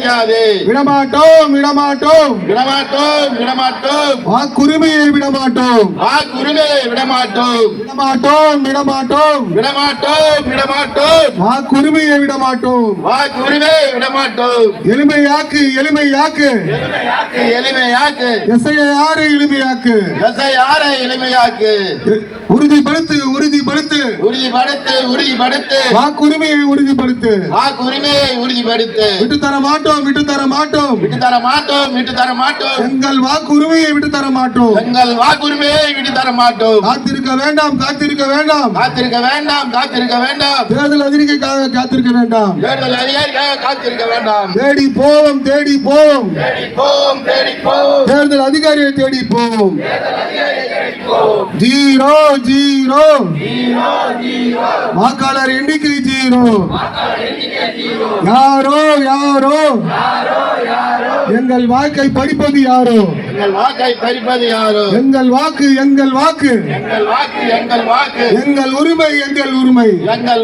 அழிக்காதே. விடமாட்டோம் விடமாட்டோம் விடமாட்டோம் விடமாட்டோம். வாக்குரிமையை விடமாட்டோம். வாக்குரிமையை விடமாட்டோம். விடமாட்டோம் விடமாட்டோம். விடமாட்டோம் விடமாட்டோம். வாக்குரிமையை விடமாட்டோம். வாக்குரிமையை விடமாட்டோம். எளிமையாக்கு எளிமையாக்கு. எளிமையாக்கு. எஸ்ஐஆரை எளிமையாக்கு. எஸ்ஐஆரை எளிமையாக்கு. உறுதிப்படுத்து உறுதிப்படுத்து. உறுதிப்படுத்து உறுதிப்படுத்து. வாக்குரிமையை உறுதிப்படுத்து. வாக்குரிமையை உறுதிப்படுத்து. விட்டுத்தர மாட்டோம் விட்டுத்தர மாட்டோம். விட்டுத்தர மாட்டோம் விட்டுத்தர மாட்டோம். எங்கள் வாக்குரிமையை விட்டுத்தர மாட்டோம். எங்கள் வாக்குரிமையை விட்டுத்தர மாட்டோம். காத்திருக்க வேண்டாம் காத்திருக்க வேண்டாம். காத்திருக்க வேண்டாம் காத்திருக்க வேண்டாம். தேர்தல் அதிகாரிக்காக காத்திருக்க வேண்டாம். தேர்தல் அதிகாரிக்காக காத்திருக்க வேண்டாம். தேடி போவோம் தேடி போவோம். தேடி போவோம் தேடி போவோம். தேர்தல் அதிகாரியை தேடி போவோம். Zero zero. வாக்காளர் எண்ணிக்கை ஜீரோ. யாரோ யாரோ. எங்கள் வாக்கை படிப்பது யாரோ. எங்கள் வாக்கை பறிப்பது யாரோ. எங்கள் வாக்கு எங்கள் வாக்கு. எங்கள் வாக்கு எங்கள் வாக்கு. எங்கள் உரிமை எங்கள் உரிமை. எங்கள்